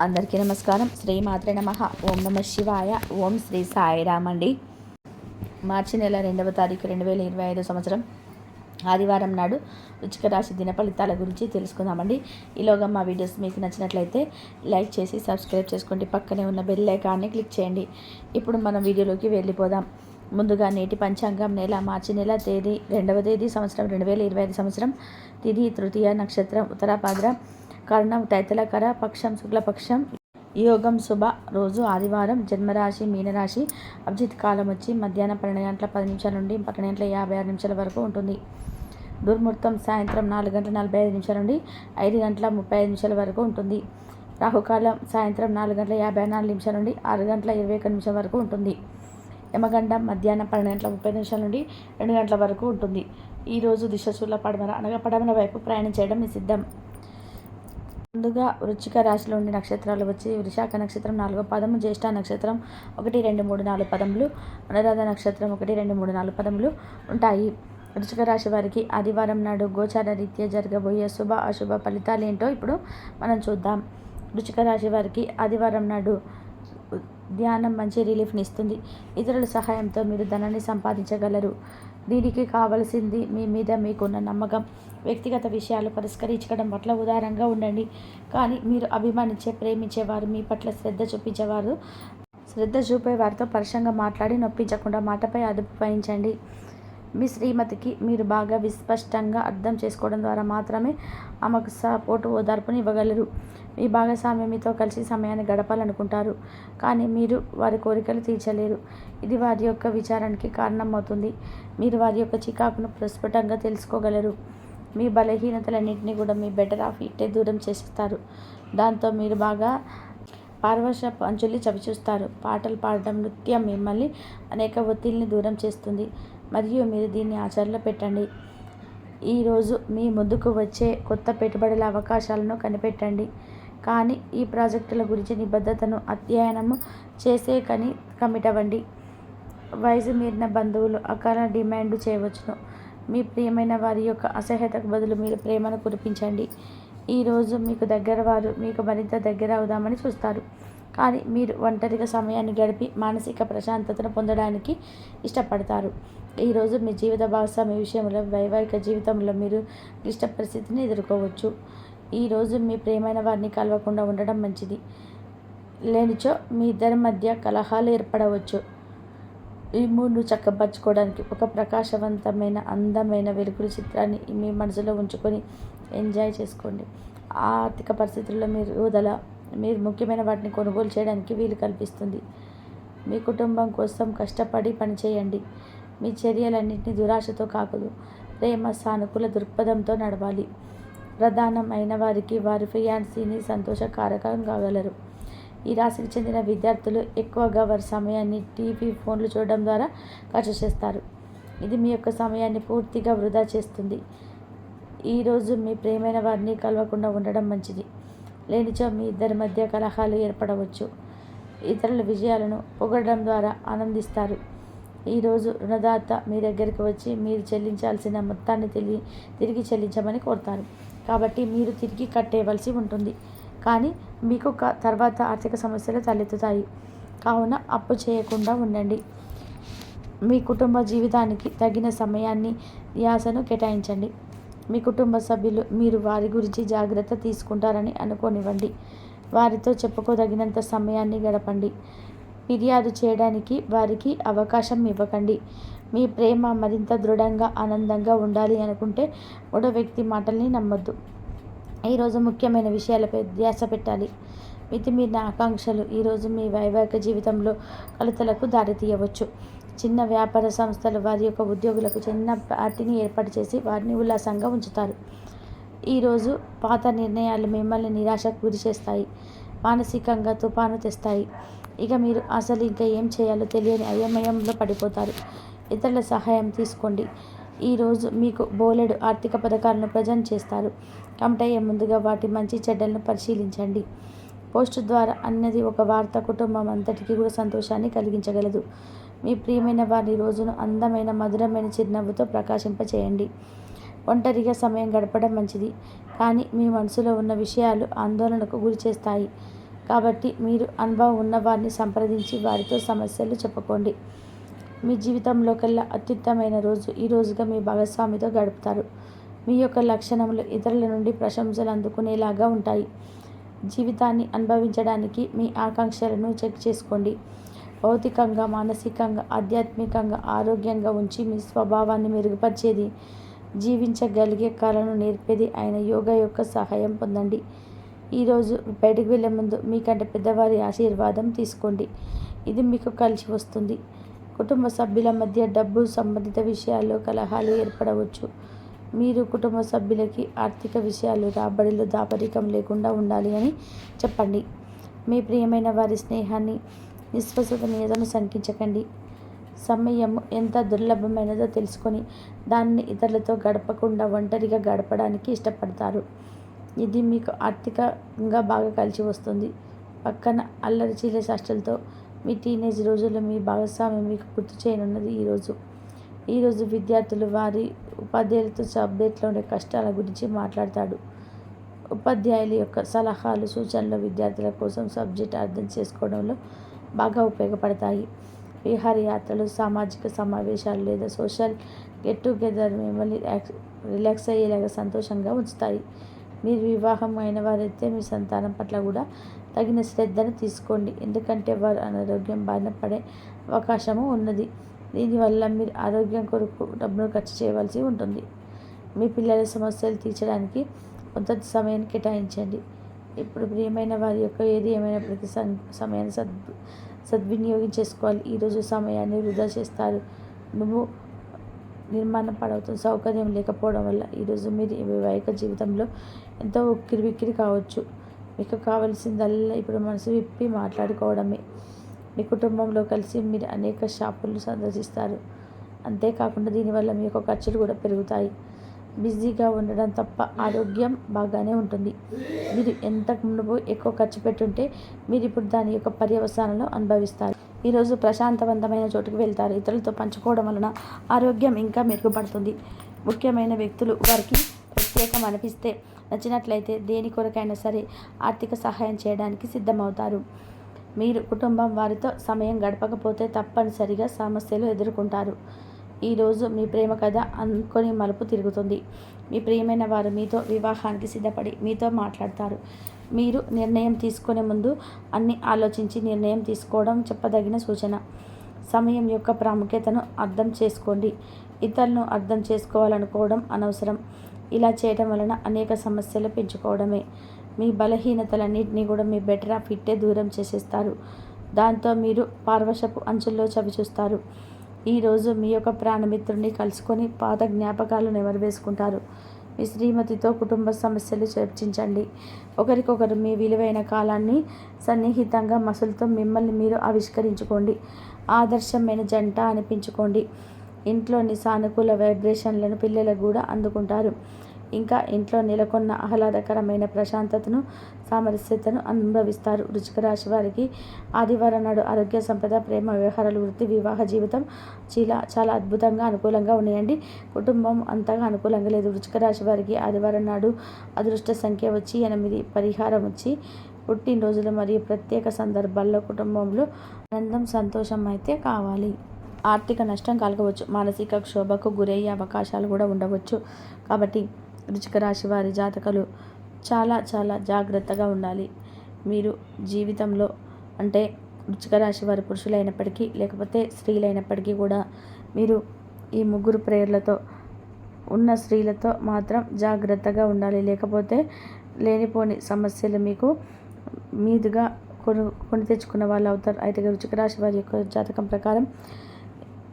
అందరికీ నమస్కారం. శ్రీమాత్రే నమః. ఓం నమ శివాయ. ఓం శ్రీ సాయిరామ్ అండి. మార్చి నెల 2వ తారీఖు 2025 సంవత్సరం ఆదివారం నాడు వృశ్చిక రాశి దిన ఫలితాల గురించి తెలుసుకుందామండి. ఈలోగా మా వీడియోస్ మీకు నచ్చినట్లయితే లైక్ చేసి సబ్స్క్రైబ్ చేసుకోండి. పక్కనే ఉన్న బెల్ ఐకాన్ని క్లిక్ చేయండి. ఇప్పుడు మనం వీడియోలోకి వెళ్ళిపోదాం. ముందుగా నేటి పంచాంగం నెల మార్చి నెల తేదీ 2వ తేదీ సంవత్సరం 2025 సంవత్సరం తిథి తృతీయ నక్షత్రం ఉత్తరాభాద్ర కర్ణం తైతలకర పక్షం శుక్లపక్షం యోగం శుభ రోజు ఆదివారం జన్మరాశి మీనరాశి అభిజిత్ కాలం వచ్చి మధ్యాహ్నం 12:10 నుండి 12:56 వరకు ఉంటుంది. దుర్ముహూర్తం సాయంత్రం 4:45 నుండి 5:35 వరకు ఉంటుంది. రాహుకాలం సాయంత్రం 4:54 నుండి 6:21 వరకు ఉంటుంది. యమగండం మధ్యాహ్నం 12:30 నుండి 2 గంటల వరకు ఉంటుంది. ఈరోజు దిశశూల పడమర అనగా పడమర వైపు ప్రయాణం చేయడం నిషిద్ధం. ముందుగా వృశ్చిక రాశిలో ఉండే నక్షత్రాలు వచ్చి విశాఖ నక్షత్రం 4వ పదము, జ్యేష్ఠ నక్షత్రం 1, 2, 3, 4 పదములు, అనురాధ నక్షత్రం 1, 2, 3, 4 పదములు ఉంటాయి. వృశ్చిక రాశి వారికి ఆదివారం నాడు గోచార రీత్యా జరగబోయే శుభ అశుభ ఫలితాలు ఏంటో ఇప్పుడు మనం చూద్దాం. వృశ్చిక రాశి వారికి ఆదివారం నాడు ధ్యానం మంచి రిలీఫ్ని ఇస్తుంది. ఇతరుల సహాయంతో మీరు ధనాన్ని సంపాదించగలరు. దీనికి కావలసింది మీ మీద మీకున్న నమ్మకం. వ్యక్తిగత విషయాలు పరిష్కరించడం పట్ల ఉదారంగా ఉండండి. కానీ మీరు అభిమానించే ప్రేమించేవారు మీ పట్ల శ్రద్ధ చూపే వారితో పరుషంగా మాట్లాడి నొప్పించకుండా మాటపై అదుపు వహించండి. మీ శ్రీమతికి మీరు బాగా విస్పష్టంగా అర్థం చేసుకోవడం ద్వారా మాత్రమే ఆమెకు సపోర్టు ఓదార్పుని ఇవ్వగలరు. మీ భాగస్వామి మీతో కలిసి సమయాన్ని గడపాలనుకుంటారు, కానీ మీరు వారి కోరికలు తీర్చలేరు. ఇది వారి యొక్క విచారానికి కారణమవుతుంది. మీరు వారి యొక్క చికాకును ప్రస్ఫుటంగా తెలుసుకోగలరు. మీ బలహీనతలన్నింటినీ కూడా మీ బెటర్ ఆఫ్ ఇట్టే దూరం చేస్తారు. దాంతో మీరు బాగా పార్వశపు అంచుల్ని చవిచూస్తారు. పాటలు పాడడం, నృత్యం మిమ్మల్ని అనేక ఒత్తిడిని దూరం చేస్తుంది మరియు మీరు దీన్ని ఆచరణలో పెట్టండి. ఈరోజు మీ ముందుకు వచ్చే కొత్త పెట్టుబడుల అవకాశాలను కనిపెట్టండి, కానీ ఈ ప్రాజెక్టుల గురించి నిబద్ధతను అధ్యయనము చేసే కమిట్ అవ్వండి. వయసు మీరిన బంధువులు అకాల డిమాండ్ చేయవచ్చును. మీ ప్రియమైన వారి యొక్క అసహ్యతకు బదులు మీరు ప్రేమను కురిపించండి. ఈరోజు మీకు దగ్గర వారు మీకు మరింత దగ్గర అవుదామని చూస్తారు, కానీ మీరు ఒంటరిగా సమయాన్ని గడిపి మానసిక ప్రశాంతతను పొందడానికి ఇష్టపడతారు. ఈరోజు మీ జీవిత భాగస్వామి విషయంలో వైవాహిక జీవితంలో మీరు క్లిష్ట పరిస్థితిని ఎదుర్కోవచ్చు. ఈరోజు మీ ప్రియమైన వారిని కలవకుండా ఉండడం మంచిది. లేనిచో మీ ఇద్దరి మధ్య కలహాలు ఏర్పడవచ్చు. ఈ మూడ్ను చక్కపరచుకోవడానికి ఒక ప్రకాశవంతమైన అందమైన వెలుగుల చిత్రాన్ని మీ మనసులో ఉంచుకొని ఎంజాయ్ చేసుకోండి. ఆర్థిక పరిస్థితుల్లో మీరు ముఖ్యమైన వాటిని కొనుగోలు చేయడానికి వీలు కల్పిస్తుంది. మీ కుటుంబం కోసం కష్టపడి పనిచేయండి. మీ చర్యలన్నింటినీ దురాశతో కాకూడదు, ప్రేమ సానుకూల దృక్పథంతో నడవాలి. ప్రధానం అయిన వారికి వారి ఫియాన్సీని సంతోషకారకం కాగలరు. ఈ రాశికి చెందిన విద్యార్థులు ఎక్కువగా వారి సమయాన్ని టీవీ, ఫోన్లు చూడడం ద్వారా ఖర్చు చేస్తారు. ఇది మీ యొక్క సమయాన్ని పూర్తిగా వృధా చేస్తుంది. ఈరోజు మీ ప్రియమైన వారిని కలవకుండా ఉండడం మంచిది. లేనిచో మీ ఇద్దరి మధ్య కలహాలు ఏర్పడవచ్చు. ఇతరుల విజయాలను పొగడడం ద్వారా ఆనందిస్తారు. ఈరోజు రుణదాత మీ దగ్గరికి వచ్చి మీరు చెల్లించాల్సిన మొత్తాన్ని తిరిగి చెల్లించమని కోరుతారు, కాబట్టి మీరు తిరిగి కట్టేయవలసి ఉంటుంది. కానీ మీకు తర్వాత ఆర్థిక సమస్యలు తలెత్తుతాయి, కావున అప్పు చేయకుండా ఉండండి. మీ కుటుంబ జీవితానికి తగిన సమయాన్ని ధ్యాసను కేటాయించండి. మీ కుటుంబ సభ్యులు మీరు వారి గురించి జాగ్రత్త తీసుకుంటారని అనుకోనివ్వండి. వారితో చెప్పుకోదగినంత సమయాన్ని గడపండి. ఫిర్యాదు చేయడానికి వారికి అవకాశం ఇవ్వకండి. మీ ప్రేమ మరింత దృఢంగా ఆనందంగా ఉండాలి అనుకుంటే మూడో వ్యక్తి మాటల్ని నమ్మొద్దు. ఈరోజు ముఖ్యమైన విషయాలపై ధ్యాస పెట్టాలి. మితిమీరిన ఆకాంక్షలు ఈరోజు మీ వైవాహిక జీవితంలో కలతలకు దారితీయవచ్చు. చిన్న వ్యాపార సంస్థలు వారి యొక్క ఉద్యోగులకు చిన్న పార్టీని ఏర్పాటు చేసి వారిని ఉల్లాసంగా ఉంచుతారు. ఈరోజు పాత నిర్ణయాలు మిమ్మల్ని నిరాశకు గురి చేస్తాయి, మానసికంగా తుఫాను తెస్తాయి. ఇక మీరు అసలు ఇంకా ఏం చేయాలో తెలియని అయోమయంలో పడిపోతారు. ఇతరుల సహాయం తీసుకోండి. ఈరోజు మీకు బోలెడు ఆర్థిక పథకాలను ప్రజెంట్ చేస్తారు. కమిట్ అయ్యే ముందుగా వాటి మంచి చెడ్డలను పరిశీలించండి. పోస్టు ద్వారా అన్నది ఒక వార్త కుటుంబం అంతటికీ కూడా సంతోషాన్ని కలిగించగలదు. మీ ప్రియమైన వారి రోజును అందమైన మధురమైన చిరునవ్వుతో ప్రకాశింపచేయండి. ఒంటరిగా సమయం గడపడం మంచిది, కానీ మీ మనసులో ఉన్న విషయాలు ఆందోళనకు గురి చేస్తాయి. కాబట్టి మీరు అనుభవం ఉన్న వారిని సంప్రదించి వారితో సమస్యలు చెప్పుకోండి. మీ జీవితంలో కల్లా అత్యుత్తమైన రోజు ఈ రోజుగా మీ భాగస్వామితో గడుపుతారు. మీ యొక్క లక్షణములు ఇతరుల నుండి ప్రశంసలు అందుకునేలాగా ఉంటాయి. జీవితాన్ని అనుభవించడానికి మీ ఆకాంక్షలను చెక్ చేసుకోండి. భౌతికంగా, మానసికంగా, ఆధ్యాత్మికంగా ఆరోగ్యంగా ఉంచి మీ స్వభావాన్ని మెరుగుపరిచేది, జీవించగలిగే కళను నేర్పేది అయిన యోగా యొక్క సహాయం పొందండి. ఈరోజు బయటకు వెళ్ళే ముందు మీకంటే పెద్దవారి ఆశీర్వాదం తీసుకోండి. ఇది మీకు కలిసి వస్తుంది. కుటుంబ సభ్యుల మధ్య డబ్బు సంబంధిత విషయాల్లో కలహాలు ఏర్పడవచ్చు. మీరు కుటుంబ సభ్యులకి ఆర్థిక విషయాలు, రాబడిలో దాపరికం లేకుండా ఉండాలి అని చెప్పండి. మీ ప్రియమైన వారి స్నేహాన్ని, విశ్వసనీయతను శంకించకండి. సమయం ఎంత దుర్లభమైనదో తెలుసుకొని దాన్ని ఇతరులతో గడపకుండా ఒంటరిగా గడపడానికి ఇష్టపడతారు. ఇది మీకు ఆర్థికంగా బాగా కలిసి వస్తుంది. పక్కన అల్లరి చిల్లర చేష్టలతో మీ టీనేజ్ రోజుల్లో మీ భాగస్వామి మీకు గుర్తు చేయనున్నది ఈరోజు విద్యార్థులు వారి ఉపాధ్యాయులతో సబ్జెక్ట్లో ఉండే కష్టాల గురించి మాట్లాడతాడు. ఉపాధ్యాయుల యొక్క సలహాలు, సూచనలు విద్యార్థుల కోసం సబ్జెక్ట్ అర్థం చేసుకోవడంలో బాగా ఉపయోగపడతాయి. విహారయాత్రలు, సామాజిక సమావేశాలు లేదా సోషల్ గెట్ టుగెదర్ మిమ్మల్ని రిలాక్స్ అయ్యేలాగా సంతోషంగా ఉంచుతాయి. మీరు వివాహం అయిన వారైతే మీ సంతానం పట్ల కూడా తగిన శ్రద్ధను తీసుకోండి. ఎందుకంటే వారు అనారోగ్యం బారిన పడే అవకాశము ఉన్నది. దీనివల్ల మీరు ఆరోగ్యం కొరకు డబ్బును ఖర్చు చేయవలసి ఉంటుంది. మీ పిల్లల సమస్యలు తీర్చడానికి కొంత సమయాన్ని కేటాయించండి. ఇప్పుడు ప్రియమైన వారి యొక్క ఏది ఏమైనప్పటికీ సమయాన్ని సద్వినియోగం చేసుకోవాలి. ఈరోజు సమయాన్ని వృధా చేస్తారు. నువ్వు నిర్మాణం పడవుతుంది. సౌకర్యం లేకపోవడం వల్ల ఈరోజు మీరు వైవాహిక జీవితంలో ఎంతో ఉక్కిరిబిక్కిరి కావచ్చు. మీకు కావాల్సిందల్లా ఇప్పుడు మనసు విప్పి మాట్లాడుకోవడమే. మీ కుటుంబంలో కలిసి మీరు అనేక షాపులు సందర్శిస్తారు. అంతేకాకుండా దీనివల్ల మీ యొక్క ఖర్చులు కూడా పెరుగుతాయి. బిజీగా ఉండడం తప్ప ఆరోగ్యం బాగానే ఉంటుంది. మీరు ఎంతకు మునుపు ఎక్కువ ఖర్చు పెట్టుంటే మీరు ఇప్పుడు దాని యొక్క పర్యవసానాలను అనుభవిస్తారు. ఈరోజు ప్రశాంతవంతమైన చోటుకు వెళ్తారు. ఇతరులతో పంచుకోవడం వలన ఆరోగ్యం ఇంకా మెరుగుపడుతుంది. ముఖ్యమైన వ్యక్తులు వారికి ప్రత్యేకం అనిపిస్తే నచ్చినట్లయితే దేని కొరకైనా సరే ఆర్థిక సహాయం చేయడానికి సిద్ధమవుతారు. మీరు కుటుంబం వారితో సమయం గడపకపోతే తప్పనిసరిగా సమస్యలు ఎదుర్కొంటారు. ఈరోజు మీ ప్రేమ కథ అనుకొని మలుపు తిరుగుతుంది. మీ ప్రియమైన వారు మీతో వివాహానికి సిద్ధపడి మీతో మాట్లాడతారు. మీరు నిర్ణయం తీసుకునే ముందు అన్ని ఆలోచించి నిర్ణయం తీసుకోవడం చెప్పదగిన సూచన. సమయం యొక్క ప్రాముఖ్యతను అర్థం చేసుకోండి. ఇతరులను అర్థం చేసుకోవాలనుకోవడం అనవసరం. ఇలా చేయడం వలన అనేక సమస్యలు పెంచుకోవడమే. మీ బలహీనతలన్నింటినీ కూడా మీ బెటర్ ఆఫ్ ఇట్టే దూరం చేసేస్తారు. దాంతో మీరు పార్వశపు అంచుల్లో చవిచూస్తారు. ఈరోజు మీ యొక్క ప్రాణమిత్రుడిని కలుసుకొని పాత జ్ఞాపకాలు నెమరువేసుకుంటారు. మీ శ్రీమతితో కుటుంబ సమస్యలు చర్చించండి. ఒకరికొకరు మీ విలువైన కాలాన్ని సన్నిహితంగా మసులుతో మిమ్మల్ని మీరు ఆవిష్కరించుకోండి. ఆదర్శమైన జంట అనిపించుకోండి. ఇంట్లోని సానుకూల వైబ్రేషన్లను పిల్లలకు కూడా అందుకుంటారు. ఇంకా ఇంట్లో నెలకొన్న ఆహ్లాదకరమైన ప్రశాంతతను, సామరస్యతను అనుభవిస్తారు. వృశ్చిక రాశి వారికి ఆదివారం నాడు ఆరోగ్య, సంపద, ప్రేమ వ్యవహారాలు, వృత్తి, వివాహ జీవితం చాలా అద్భుతంగా అనుకూలంగా ఉన్నాయండి. కుటుంబం అంతగా అనుకూలంగా లేదు. వృశ్చిక రాశి వారికి ఆదివారం నాడు అదృష్ట సంఖ్య వచ్చి 8, పరిహారం వచ్చి పుట్టినరోజులు మరియు ప్రత్యేక సందర్భాల్లో కుటుంబంలో ఆనందం, సంతోషం అయితే కావాలి. ఆర్థిక నష్టం కలగవచ్చు. మానసిక క్షోభకు గురయ్యే అవకాశాలు కూడా ఉండవచ్చు. కాబట్టి వృశ్చిక రాశి వారి జాతకులు చాలా జాగ్రత్తగా ఉండాలి. మీరు జీవితంలో అంటే వృశ్చిక రాశి వారి పురుషులైనప్పటికీ లేకపోతే స్త్రీలైనప్పటికీ కూడా మీరు ఈ 3 ప్రేయర్లతో ఉన్న స్త్రీలతో మాత్రం జాగ్రత్తగా ఉండాలి. లేకపోతే లేనిపోని సమస్యలు మీకు మీదుగా కొని తెచ్చుకున్న వాళ్ళు అవుతారు. అయితే వృశ్చిక రాశి వారి యొక్క జాతకం ప్రకారం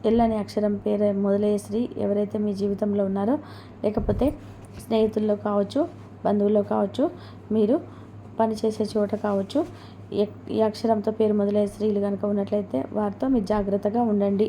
ఎల్ అనే అక్షరం పేరు మొదలయ్యే స్త్రీ ఎవరైతే మీ జీవితంలో ఉన్నారో, లేకపోతే స్నేహితుల్లో కావచ్చు, బంధువుల్లో కావచ్చు, మీరు పనిచేసే చోట కావచ్చు, ఈ అక్షరంతో పేరు మొదలయ్యే స్త్రీలు కనుక ఉన్నట్లయితే వారితో మీరు జాగ్రత్తగా ఉండండి.